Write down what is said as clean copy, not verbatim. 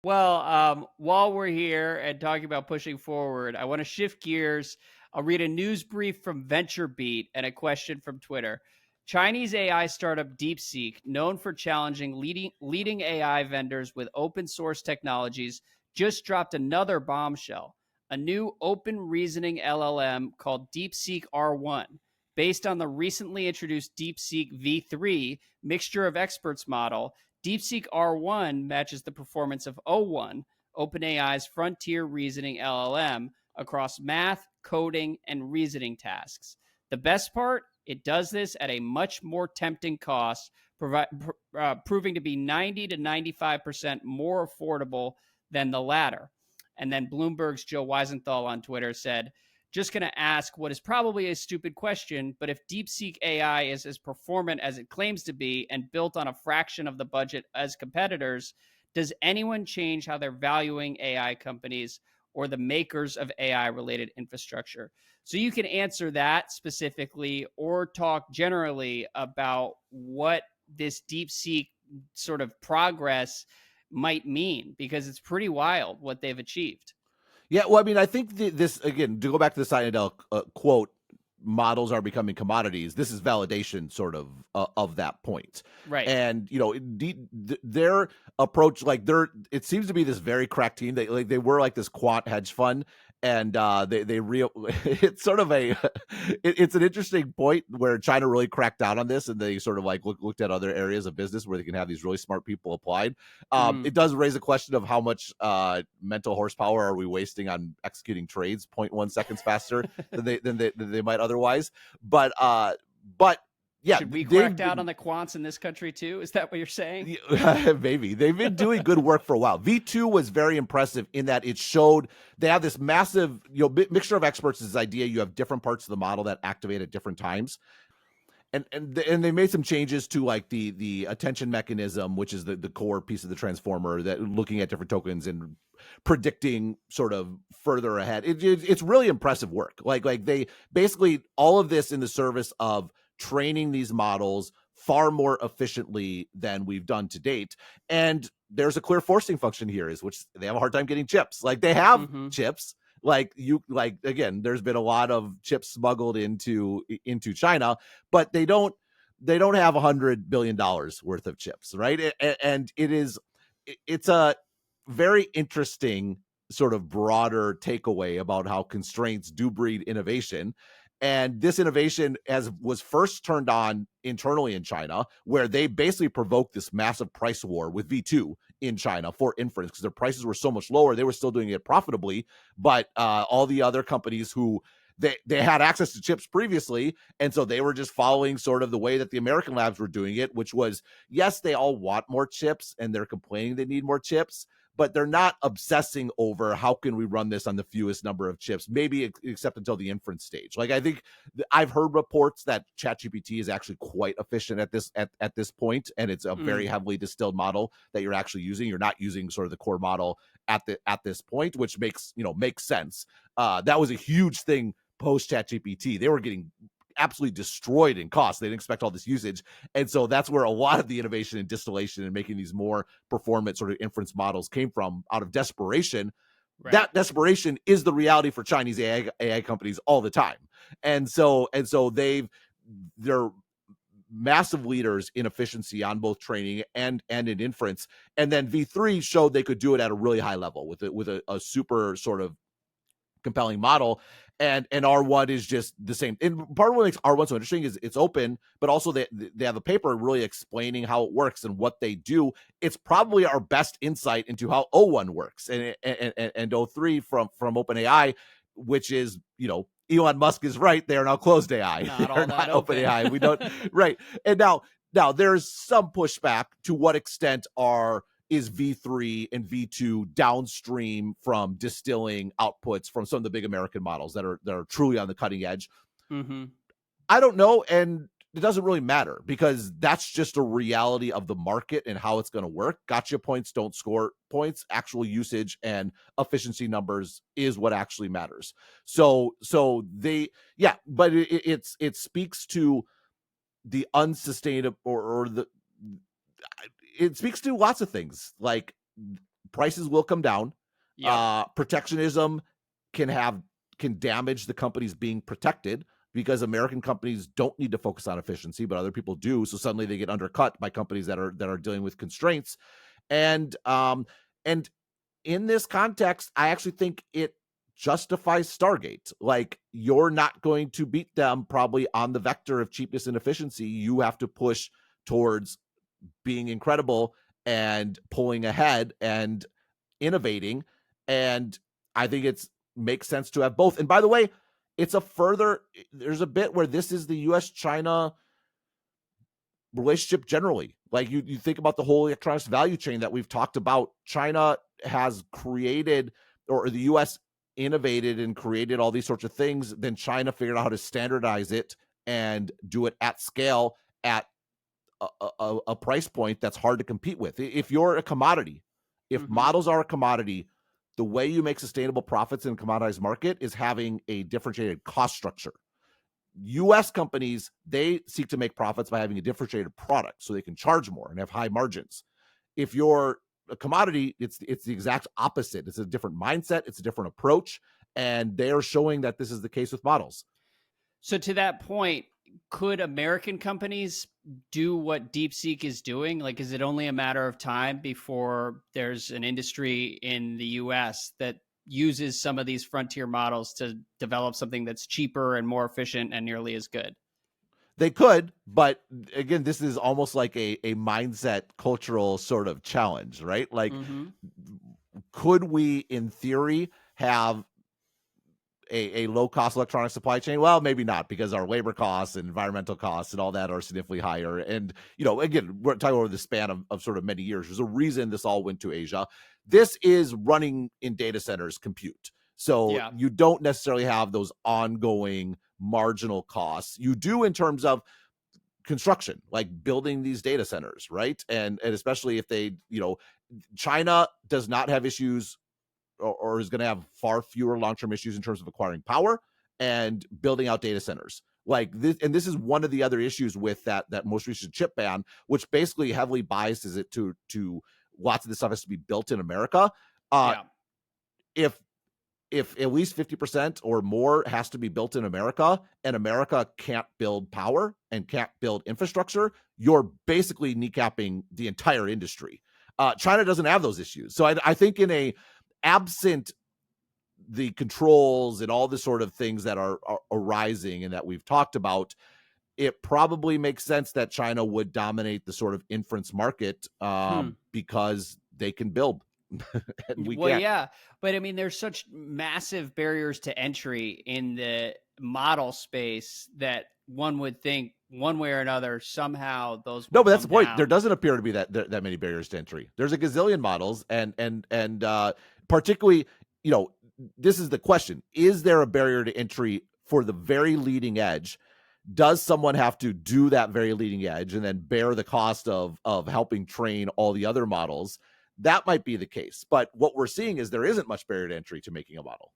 Well, while we're here and talking about pushing forward, I want to shift gears. I'll read a news brief from VentureBeat and a question from Twitter. Chinese AI startup DeepSeek, known for challenging leading AI vendors with open source technologies, just dropped another bombshell. A new open reasoning LLM called DeepSeek R1, based on the recently introduced DeepSeek V3 mixture of experts model. DeepSeek R1 matches the performance of O1, OpenAI's frontier reasoning LLM, across math, coding, and reasoning tasks. The best part, it does this at a much more tempting cost, proving to be 90 to 95% more affordable than the latter. And then Bloomberg's Joe Weisenthal on Twitter said, just going to ask what is probably a stupid question, but if DeepSeek AI is as performant as it claims to be and built on a fraction of the budget as competitors, does anyone change how they're valuing AI companies or the makers of AI related infrastructure? So you can answer that specifically or talk generally about what this DeepSeek sort of progress might mean, because it's pretty wild what they've achieved. Yeah, well, I mean, I think this, again, to go back to the Sinadel quote, models are becoming commodities. This is validation, sort of that point. Right. And their approach, like it seems to be this very crack team. They were like this quant hedge fund, and they real. It's sort of it's an interesting point where China really cracked down on this, and they sort of like looked at other areas of business where they can have these really smart people applied. It does raise a question of how much mental horsepower are we wasting on executing trades 0.1 seconds faster than they might otherwise. But yeah, should we crack down on the quants in this country too? Is that what you're saying? Maybe. They've been doing good work for a while. V2 was very impressive in that it showed they have this massive mixture of experts. This idea you have different parts of the model that activate at different times. And they made some changes to like the attention mechanism, which is the core piece of the transformer, that looking at different tokens and predicting sort of further ahead. It's really impressive work. Like they basically all of this in the service of training these models far more efficiently than we've done to date. And there's a clear forcing function here, is which they have a hard time getting chips. Like they have chips. Again, there's been a lot of chips smuggled into China, but they don't have $100 billion worth of chips, right? And it's a very interesting sort of broader takeaway about how constraints do breed innovation. And this innovation was first turned on internally in China, where they basically provoked this massive price war with V2 in China for inference, because their prices were so much lower. They were still doing it profitably, but all the other companies who they had access to chips previously, and so they were just following sort of the way that the American labs were doing it, which was, yes, they all want more chips and they're complaining they need more chips, but they're not obsessing over how can we run this on the fewest number of chips, maybe except until the inference stage. Like I think I've heard reports that ChatGPT is actually quite efficient at this point, and it's a very heavily distilled model that you're actually using. You're not using sort of the core model at this point, which makes sense. That was a huge thing post ChatGPT. They were getting absolutely destroyed in cost. They didn't expect all this usage. And so that's where a lot of the innovation in distillation and making these more performant sort of inference models came from, out of desperation. Right. That desperation is the reality for Chinese AI companies all the time. And so they're massive leaders in efficiency on both training and in inference. And then V3 showed they could do it at a really high level with a super sort of compelling model. And R1 is just the same. And part of what makes R1 so interesting is it's open, but also they have a paper really explaining how it works and what they do. It's probably our best insight into how O1 works and O3 from OpenAI, which is, Elon Musk is right. They are now closed AI. They're not open AI. We don't right. And now there's some pushback to what extent is V3 and V2 downstream from distilling outputs from some of the big American models that are truly on the cutting edge. I don't know, and it doesn't really matter, because that's just a reality of the market and how it's going to work. Gotcha points don't score points. Actual usage and efficiency numbers is what actually matters. So but it speaks to the unsustainable or the. It speaks to lots of things, like prices will come down. Yep. Protectionism can damage the companies being protected, because American companies don't need to focus on efficiency, but other people do. So suddenly they get undercut by companies that are dealing with constraints. And in this context, I actually think it justifies Stargate. Like, you're not going to beat them probably on the vector of cheapness and efficiency. You have to push towards being incredible and pulling ahead and innovating. And I think it's makes sense to have both. And by the way, there's a bit where this is the US China relationship generally. Like, you think about the whole electronics value chain that we've talked about. China has created, or the US innovated and created all these sorts of things. Then China figured out how to standardize it and do it at scale at a price point that's hard to compete with. If you're a commodity, if models are a commodity, the way you make sustainable profits in a commoditized market is having a differentiated cost structure. US companies, they seek to make profits by having a differentiated product so they can charge more and have high margins. If you're a commodity, it's the exact opposite. It's a different mindset, it's a different approach, and they are showing that this is the case with models. So to that point, could American companies do what DeepSeek is doing? Like, is it only a matter of time before there's an industry in the US that uses some of these frontier models to develop something that's cheaper and more efficient and nearly as good? They could, but again, this is almost like a mindset cultural sort of challenge, right? Like, could we, in theory, have a low-cost electronic supply chain? Well, maybe not, because our labor costs and environmental costs and all that are significantly higher. And, again, we're talking over the span of sort of many years. There's a reason this all went to Asia. This is running in data centers compute. So you don't necessarily have those ongoing marginal costs. You do in terms of construction, like building these data centers, right? And especially if they, China does not have issues, or is going to have far fewer long-term issues in terms of acquiring power and building out data centers. Like this, and this is one of the other issues with that most recent chip ban, which basically heavily biases it to lots of this stuff has to be built in America. If at least 50% or more has to be built in America, and America can't build power and can't build infrastructure, you're basically kneecapping the entire industry. China doesn't have those issues. So I think absent the controls and all the sort of things that are arising and that we've talked about, it probably makes sense that China would dominate the sort of inference market because they can build. And we can't. Yeah, but I mean, there's such massive barriers to entry in the model space that one would think one way or another somehow those will but that's the point. down. There doesn't appear to be that many barriers to entry. There's a gazillion models, and particularly, this is the question: is there a barrier to entry for the very leading edge? Does someone have to do that very leading edge and then bear the cost of helping train all the other models? That might be the case, but what we're seeing is there isn't much barrier to entry to making a model.